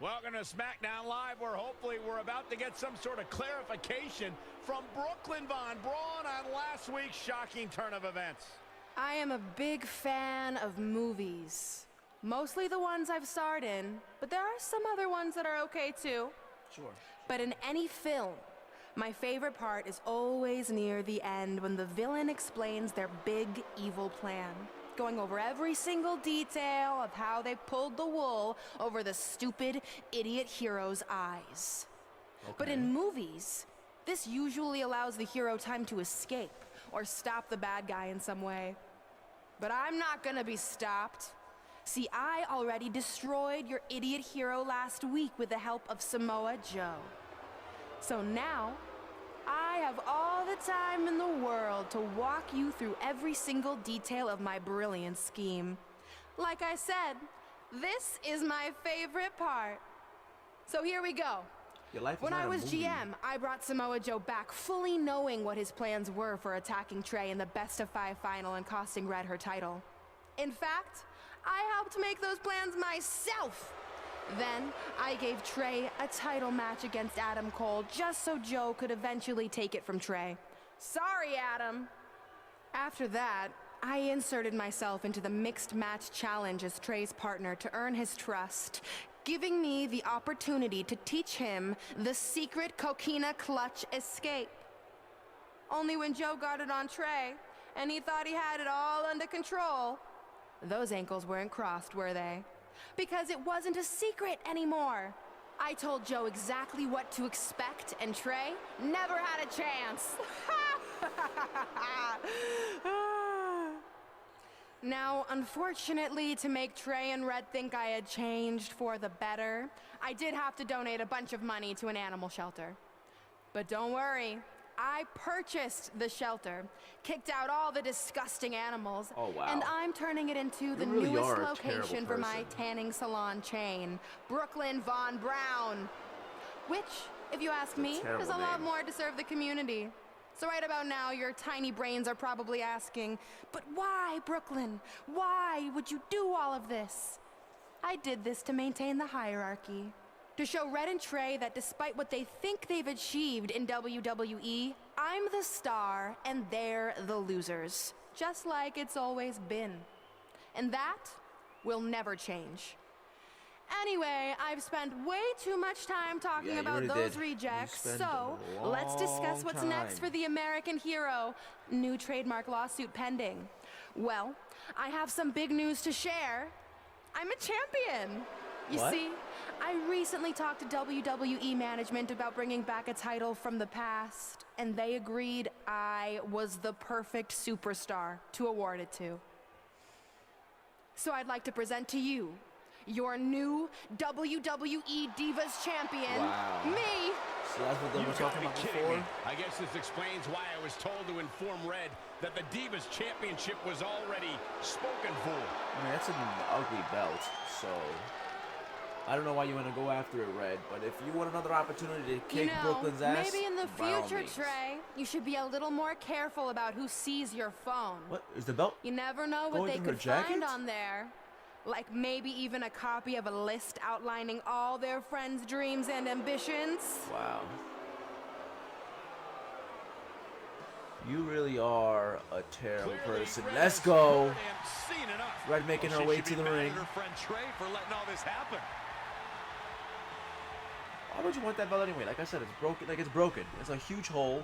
Welcome to SmackDown Live, where hopefully we're about to get some sort of clarification from Brooklyn Von Braun on last week's shocking turn of events. I am a big fan of movies. Mostly the ones I've starred in, but there are some other ones that are okay too. Sure. But in any film, my favorite part is always near the end when the villain explains their big evil plan, going over every single detail of how they pulled the wool over the stupid idiot hero's eyes. Okay. But in movies, this usually allows the hero time to escape or stop the bad guy in some way. But I'm not gonna be stopped. See, I already destroyed your idiot hero last week with the help of Samoa Joe. So now, I have all the time in the world to walk you through every single detail of my brilliant scheme. Like I said, this is my favorite part. So here we go. Your life is When not I a was movie. GM, I brought Samoa Joe back fully knowing what his plans were for attacking Trey in the best-of-5 final and costing Red her title. In fact, I helped make those plans myself. Then, I gave Trey a title match against Adam Cole just so Joe could eventually take it from Trey. Sorry, Adam. After that, I inserted myself into the mixed match challenge as Trey's partner to earn his trust, giving me the opportunity to teach him the secret coquina clutch escape. Only when Joe got it on Trey, and he thought he had it all under control, those ankles weren't crossed, were they? Because it wasn't a secret anymore. I told Joe exactly what to expect, and Trey never had a chance. Now, unfortunately, to make Trey and Red think I had changed for the better, I did have to donate a bunch of money to an animal shelter. But don't worry, I purchased the shelter, kicked out all the disgusting animals, Oh, wow. and I'm turning it into the really newest are a location terrible for my person. tanning salon chain, Brooklyn Von Braun. Which, if you ask me, terrible is a lot name. more to serve the community. So right about now, your tiny brains are probably asking, but why, Brooklyn? Why would you do all of this? I did this to maintain the hierarchy. To show Red and Trey that despite what they think they've achieved in WWE, I'm the star and they're the losers. Just like it's always been. And that will never change. Anyway, I've spent way too much time talking Yeah, you about already those did. rejects, You spent so a let's discuss long what's next time. for the American hero. New trademark lawsuit pending. Well, I have some big news to share. I'm a champion. You What? see, I recently talked to WWE management about bringing back a title from the past, and they agreed I was the perfect superstar to award it to. So I'd like to present to you your new WWE Divas champion, Wow. me. So that's what they were You've talking got to about be kidding before? me. I guess this explains why I was told to inform Red that the Divas Championship was already spoken for. I mean, that's an ugly belt, so I don't know why you want to go after it, Red, but if you want another opportunity to kick Brooklyn's ass, maybe in the by all future, means. Trey, you should be a little more careful about who sees your phone. What? Is the belt? You never know what Going they through her could jacket? find on there. Like maybe even a copy of a list outlining all their friends' dreams and ambitions. Wow. You really are a terrible Clearly, person. Red Let's has go. heard and seen enough. Red making her She way should to be the mad ring. at her friend Trey for letting all this happen. Why would you want that belt anyway? Like I said, it's broken. Like it's broken. It's a huge hole.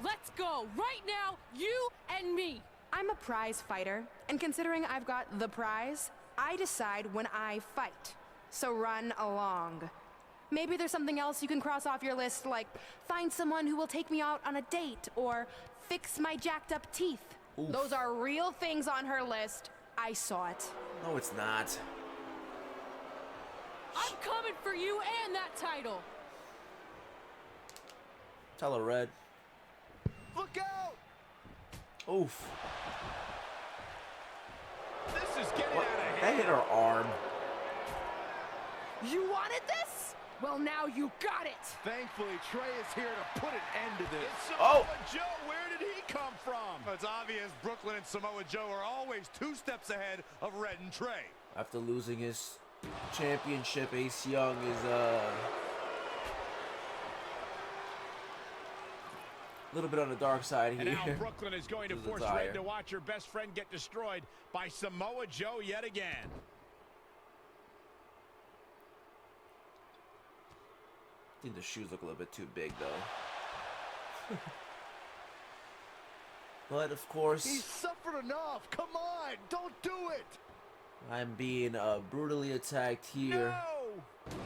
Let's go right now, you and me. I'm a prize fighter, and considering I've got the prize, I decide when I fight. So run along. Maybe there's something else you can cross off your list, like find someone who will take me out on a date, or fix my jacked up teeth. Oof. Those are real things on her list. I saw it. No, it's not. I'm coming for you and that title. Tell her, Red. Look out! Oof. This is getting What? out of That hand. hit her arm. You wanted this? Well, now you got it. Thankfully, Trey is here to put an end to this. It's Oh. Samoa Joe, where did he come from? It's obvious Brooklyn and Samoa Joe are always 2 steps ahead of Red and Trey. After losing his Championship, Ace Young is a little bit on the dark side here. And now Brooklyn is going to force Red to watch her best friend get destroyed by Samoa Joe yet again. I think the shoes look a little bit too big, though. But, of course... He's suffered enough. Come on. Don't do it. I'm being brutally attacked here. No!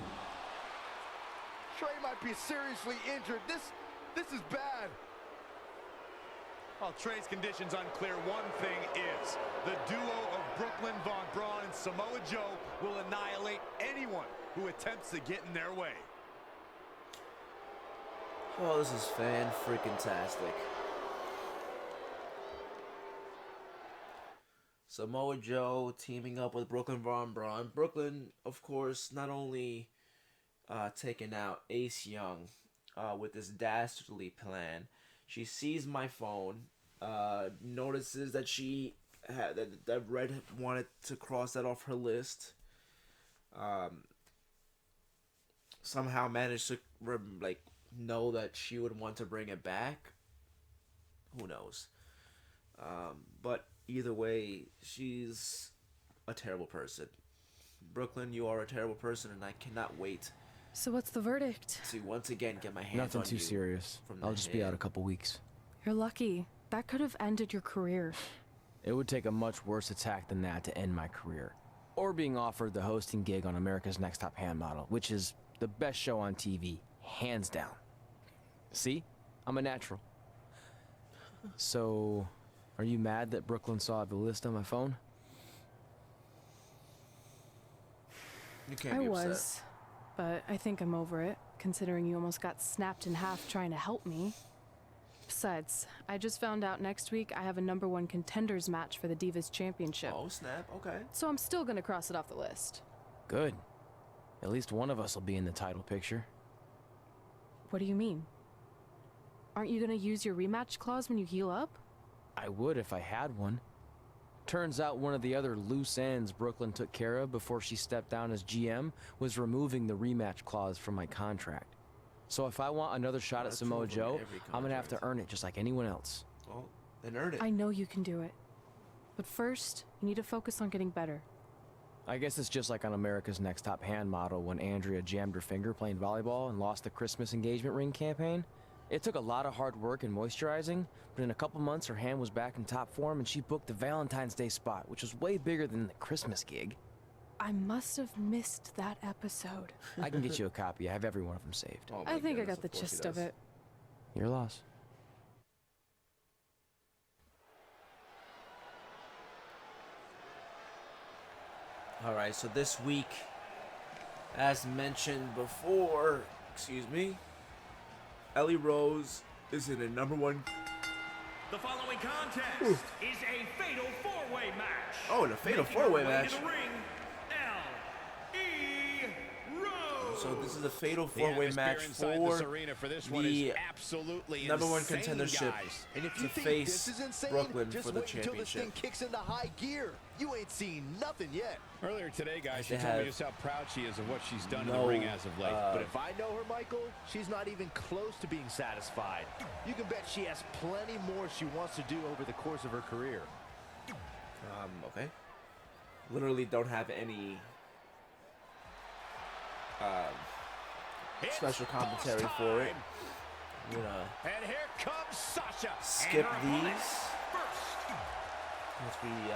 Trey might be seriously injured. This is bad. While Trey's condition's unclear, one thing is the duo of Brooklyn Von Braun and Samoa Joe will annihilate anyone who attempts to get in their way. Oh, this is fan-freaking-tastic. Samoa Joe teaming up with Brooklyn Von Braun. Brooklyn, of course, not only taking out Ace Young with this dastardly plan. She sees my phone, notices that she had that Red wanted to cross that off her list. Somehow managed to know that she would want to bring it back. Who knows? But either way, she's a terrible person. Brooklyn, you are a terrible person, and I cannot wait. So what's the verdict? To once again get my hands Nothing on too you serious. I'll just be out a couple weeks. You're lucky. That could have ended your career. It would take a much worse attack than that to end my career. Or being offered the hosting gig on America's Next Top Hand Model, which is the best show on TV, hands down. See? I'm a natural. So, are you mad that Brooklyn saw the list on my phone? You can't be upset. I was, but I think I'm over it, considering you almost got snapped in half trying to help me. Besides, I just found out next week I have a #1 contenders match for the Divas Championship. Oh, snap. Okay. So I'm still gonna cross it off the list. Good. At least one of us will be in the title picture. What do you mean? Aren't you gonna use your rematch clause when you heal up? I would if I had one. Turns out one of the other loose ends Brooklyn took care of before she stepped down as GM was removing the rematch clause from my contract. So if I want another shot at Samoa Joe, I'm gonna have to earn it just like anyone else. Well, then earn it. I know you can do it. But first, you need to focus on getting better. I guess it's just like on America's Next Top Hand Model when Andrea jammed her finger playing volleyball and lost the Christmas engagement ring campaign. It took a lot of hard work and moisturizing, but in a couple months her hand was back in top form and she booked the Valentine's Day spot, which was way bigger than the Christmas gig. I must have missed that episode. I can get you a copy. I have every one of them saved. Oh my I think I goodness, got the of course he gist of does. it. Your loss. Alright, so this week, as mentioned before, Ellie Rose is in a #1. The following contest is a fatal four-way match. Oh, in a fatal four-way match. To the ring, L.E. Rose. So this is a fatal four-way match for the absolutely #1 contendership And if to you think face this is insane, Brooklyn just for the wait until this thing championship. kicks into high gear. You ain't seen nothing yet. Earlier today, guys, she They told me have just how proud she is of what she's done in no, the ring as of late. But if I know her, Michael, she's not even close to being satisfied. You can bet she has plenty more she wants to do over the course of her career. Okay. Literally don't have any special commentary for it. I'm gonna And here comes Sasha. skip and her these. First. As we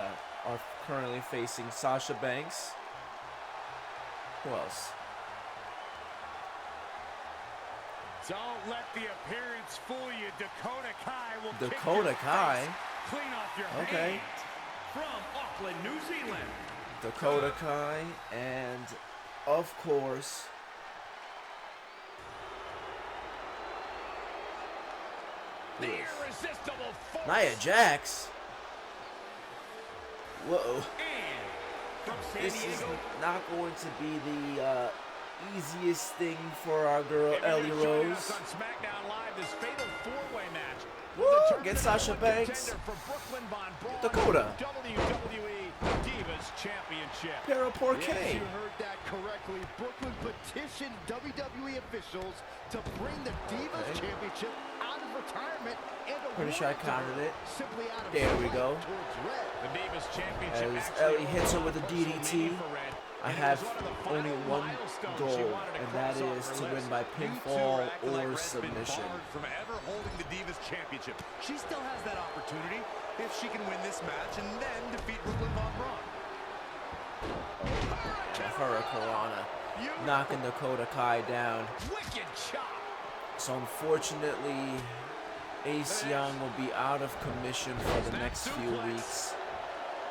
are currently facing Sasha Banks. Who else? Don't let the appearance fool you. Dakota Kai will kick Dakota your Kai? face clean off your Okay. hands. From Auckland, New Zealand. Dakota Kai, and of course, The who is? irresistible force. Nia Jax. Whoa. And from San This is Diego. not going to be the easiest thing for our girl If you're Ellie joining Rose. us on SmackDown Live, this fatal four-way match. Woo, will get determine Sasha the Banks. contender for Brooklyn Von Braun Dakota. WWE Divas Championship. Pero por Yes, qué? you heard that correctly, Brooklyn petitioned WWE officials to bring the Divas Championship out of retirement and Pretty sure I counted it. Simply out of There we go. The Divas Championship As actually Ellie hits her with a was DDT, for Red, I and it have was one of the only final one milestones she goal, wanted to and that cross off is her to win list. by You two pinfall are acting like or Red's been submission. barred from ever holding the Divas Championship. She still has that opportunity if she can win this match and then defeat Brooklyn Von Braun. Hurricanrana knocking Dakota Kai down. Wicked chop. So unfortunately, Ace Young will be out of commission for the next few weeks.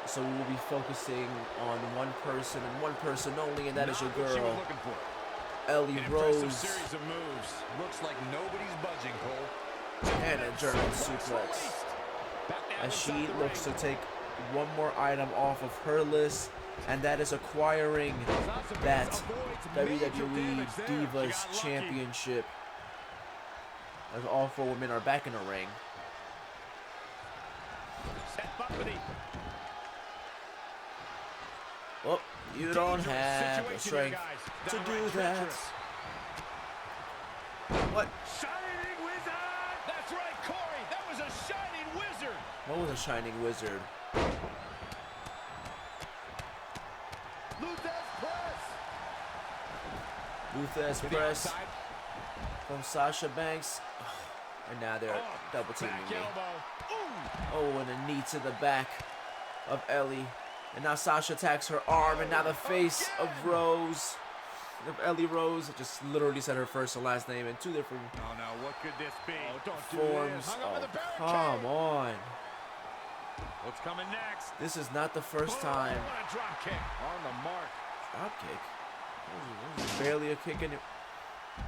So we will be focusing on one person and one person only, and that is your girl, Ellie Rose. Series of moves. Looks like nobody's budging, Cole. And a German suplex. As she looks to take one more item off of her list, and that is acquiring that WWE Divas Championship. As all 4 women are back in the ring. Oh, you don't have the strength to do that. What? Shining Wizard! That's right, Corey. That was a Shining Wizard. What was a Shining Wizard? Luthez press from Sasha Banks. And now they're double teaming me. Oh, and a knee to the back of Ellie. And now Sasha attacks her arm, and now the face of Rose. Of Ellie Rose. I just literally said her first and last name in 2 different Oh no, what could this be? forms. Oh, come on. What's coming next? This is not the first time. What a drop kick. On the mark. Drop kick? That was barely a kick in it.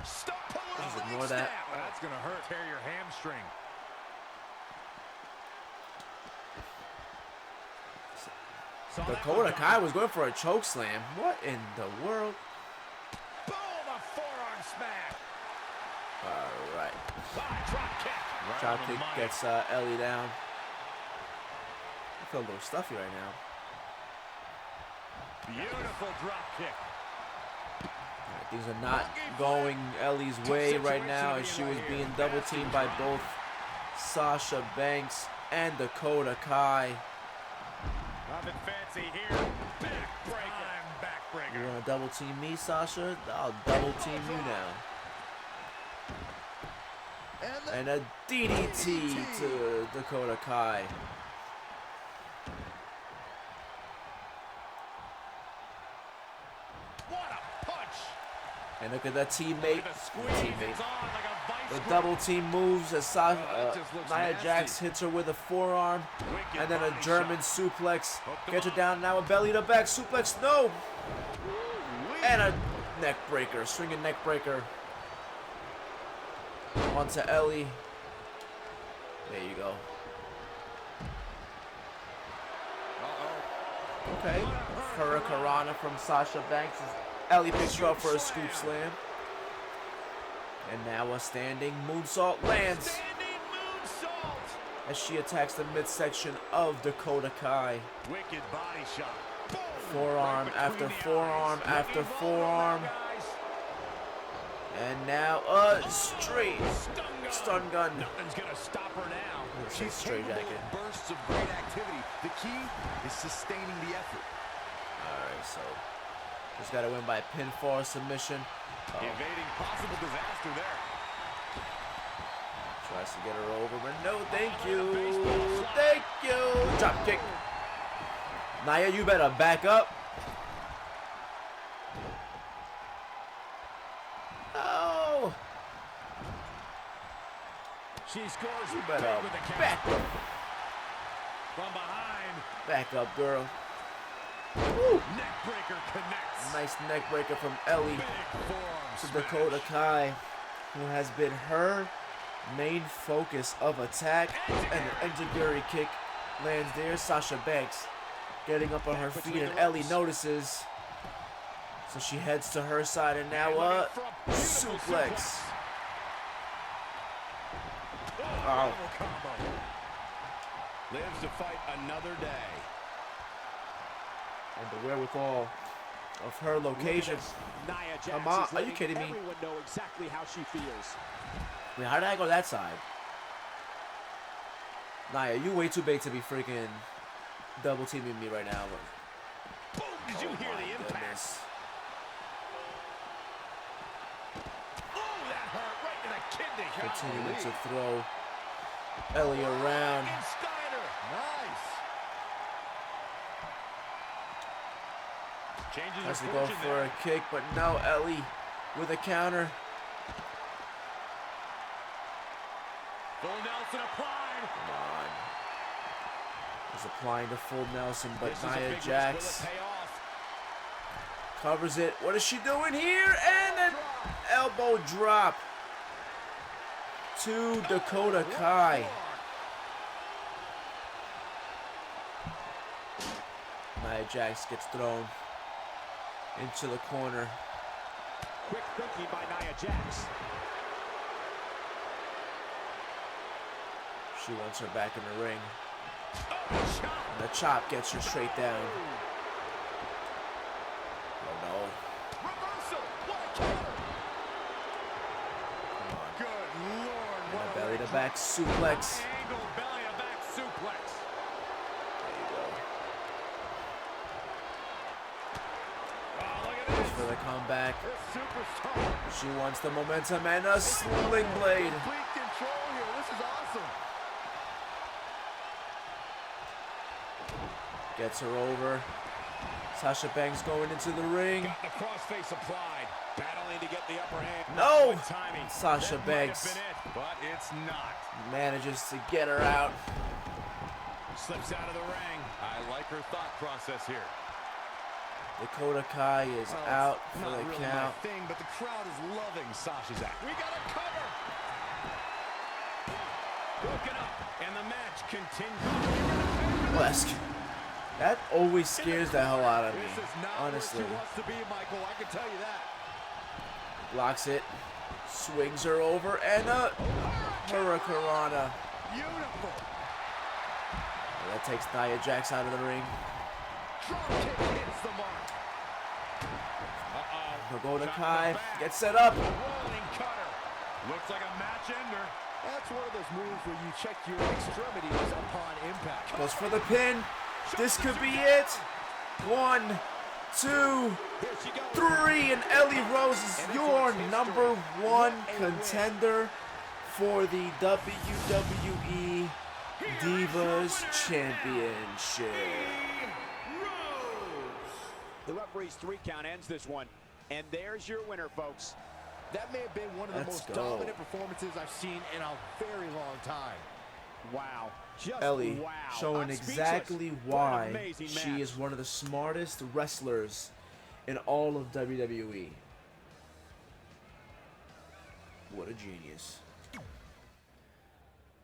Stop pulling Just off the ignore knee that. snap. That's gonna hurt. Tear your hamstring. Dakota Kai was going for a choke slam. What in the world? Boom! A forearm smack. All right. Drop kick. Right Drop on the kick mic. gets Ellie down. I feel a little stuffy right now. Beautiful drop kick. Things are not going Ellie's way right now as she was being double teamed by both Sasha Banks and Dakota Kai. Nothing fancy here. Backbreaker. You want to double team me, Sasha? I'll double team you now. And a DDT to Dakota Kai. What a punch. And look at that teammate. It's on like a vice The grip. double team moves as that just looks Nia nasty. Jax hits her with a forearm. Wicked And then a body German shot. suplex. Hooked him Get her up. down now, a belly to back suplex. No! Ooh-wee. And a neck breaker, swinging neck breaker. Onto Ellie. There you go. Okay. Hurricanrana from Sasha Banks. Ellie picks her up for a scoop slam. And now a standing moonsault lands Standing moonsault. as she attacks the midsection of Dakota Kai. Wicked body shot. Boom. Forearm Right after between the forearm eyes. after Involved forearm. now, guys. And now a straight stun gun. Nothing's gonna stop her now. She's straight jacket. Bursts of great activity. The key is sustaining the effort. Alright, so just gotta win by pinfall submission. Evading possible disaster there. Tries to get her over, but no, thank you. Thank you. Drop kick. Nia, you better back up. Oh, She scores you big better with the count. back up. From behind. Back up, girl. Woo. Neckbreaker connects. Nice neck breaker from Ellie Big forearm to smash. Dakota Kai, who has been her main focus of attack. And an enziguri kick lands there. Sasha Banks getting up on her feet, and Ellie notices. So she heads to her side, and now a Beautiful suplex. Oh. Double combo. Lives to fight another day. And the wherewithal of her location. Nia Jax Come on, is are you letting kidding me? everyone know exactly how she feels. Wait, how did I go that side? Nia, you way too big to be freaking double teaming me right now. Boom! Did you hear the impact? Goodness. Oh, that hurt right to the kidney. Continuing to throw Ellie around. And Steiner. Nice. Changes Has to her go fortune for there. a kick, but no, Ellie with a counter. Full Nelson applied. Come on. He's applying the full Nelson, but This is a Nia big risk. Jax Will it pay off? covers it. What is she doing here? And an elbow drop to Dakota Kai. Nia Jax gets thrown into the corner. Quick thinking by Nia Jax. She wants her back in the ring. Oh, chop. And the chop gets her straight down. Oh no. Reversal. What a counter. Come on. Good Lord. And What a a belly to reach. back suplex. Angle belly to back suplex. There you go. Oh, look at Goes this. for the comeback. This superstar. She wants the momentum and a sling blade. Complete control here. This is awesome. Gets her over. Sasha Banks going into the ring. Got the crossface applied. Battling to get the upper hand. No! Good timing. Sasha That might have Banks been it, but it's not. manages to get her out. Slips out of the ring. I like her thought process here. Dakota Kai is out for Not the really count. my thing, but the crowd is loving Sasha's act. We got a cover. Broken up, and the match continues. Blesk. That always scares the hell out of me, This is not honestly. where she wants to be, Michael. I can tell you that. Blocks it. Swings her over and a Hurricanrana. Beautiful. That takes Nia Jax out of the ring. Drop kick hits the mark. Dakota Shot in Kai the back. gets set up. Rolling cutter. Looks like a match ender. That's one of those moves where you check your extremities upon impact. Goes for the pin. This could be it. 1, 2, 3, and Ellie Rose is your number one contender for the WWE Divas Championship. The referee's 3 count ends this one. And there's your winner, folks. That may have been one of the Let's most go. dominant performances I've seen in a very long time. Wow. Just Ellie wow. showing I'm speechless. exactly What an why amazing she match. is one of the smartest wrestlers in all of WWE. What a genius.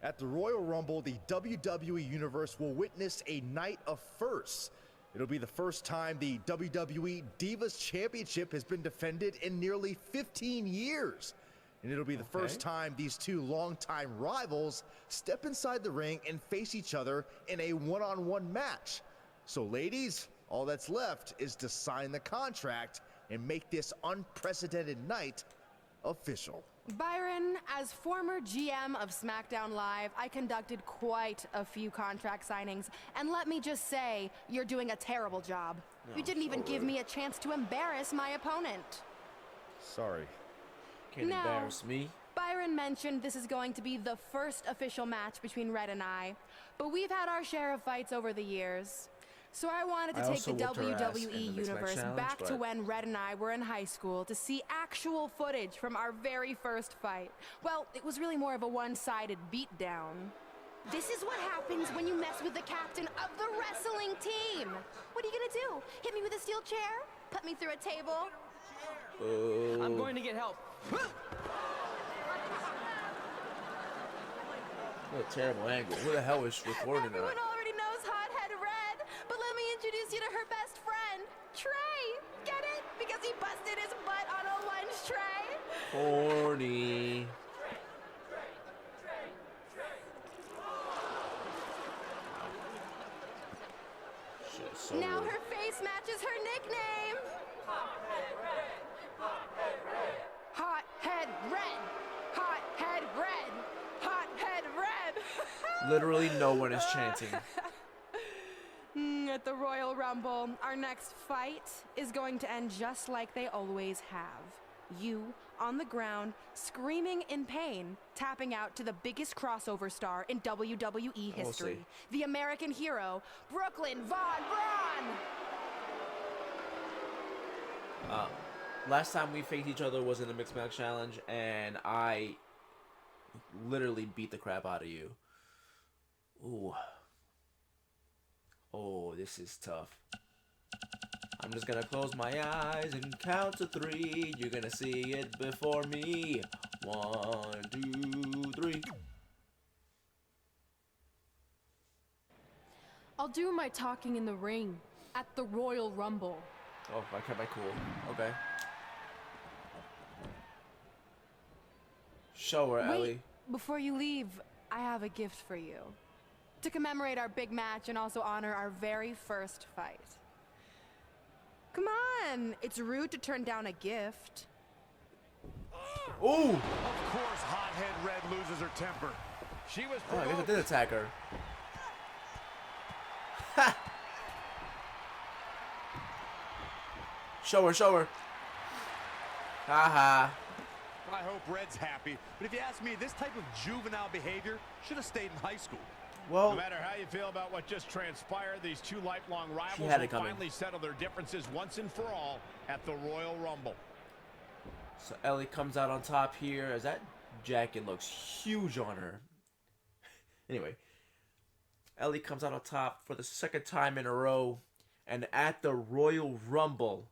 At the Royal Rumble, the WWE Universe will witness a night of firsts. It'll be the first time the WWE Divas Championship has been defended in nearly 15 years. And it'll be the first time these two longtime rivals step inside the ring and face each other in a one-on-one match. So ladies, all that's left is to sign the contract and make this unprecedented night official. Byron, as former GM of SmackDown Live, I conducted quite a few contract signings, and let me just say, you're doing a terrible job. You didn't even give me a chance to embarrass my opponent. Sorry. Can't No. embarrass me. Byron mentioned this is going to be the first official match between Red and I, but we've had our share of fights over the years. So I wanted to I take the also whooped her ass in WWE the Mixed Match Universe Challenge, back to but- when Red and I were in high school to see actual footage from our very first fight. Well, it was really more of a one-sided beatdown. This is what happens when you mess with the captain of the wrestling team. What are you gonna do? Hit me with a steel chair? Put me through a table? I'm going to get help. What a terrible angle. Who the hell is recording Everyone that? already knows Hothead Red, but let me introduce you to her best friend, Trey. Get it? Because he busted his butt on a lunch tray. Corny. Shit, so Now rude. her face matches her nickname. Hot head red. Hot head red. Hot head red. Literally no one is chanting. At the Royal Rumble, our next fight is going to end just like they always have. You on the ground, screaming in pain, tapping out to the biggest crossover star in WWE history, the American hero, Brooklyn Von Braun. Last time we faced each other was in the Mixed Match Challenge, and I literally beat the crap out of you. Ooh. Oh, this is tough. I'm just gonna close my eyes and count to 3. You're gonna see it before me. 1, 2, 3. I'll do my talking in the ring at the Royal Rumble. Oh, I kept my cool. Okay. Show her, Ellie. Wait, before you leave, I have a gift for you. To commemorate our big match and also honor our very first fight. Come on, it's rude to turn down a gift. Ooh! Of course, Hothead Red loses her temper. She was Oh, I guess I provoked. did attack her. Ha! Show her, show her. Haha. I hope Red's happy, but if you ask me, this type of juvenile behavior should have stayed in high school. Well, No matter how you feel about what just transpired, these two lifelong rivals had will it coming. finally settle their differences once and for all at the Royal Rumble. so Ellie comes out on top here as that jacket looks huge on her. Anyway, Ellie comes out on top for the second time in a row, and at the Royal Rumble,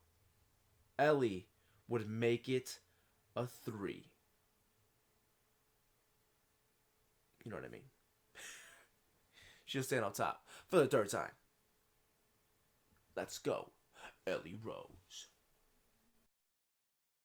Ellie would make it a 3. You know what I mean? She'll stand on top for the 3rd time. Let's go, Ellie Rose.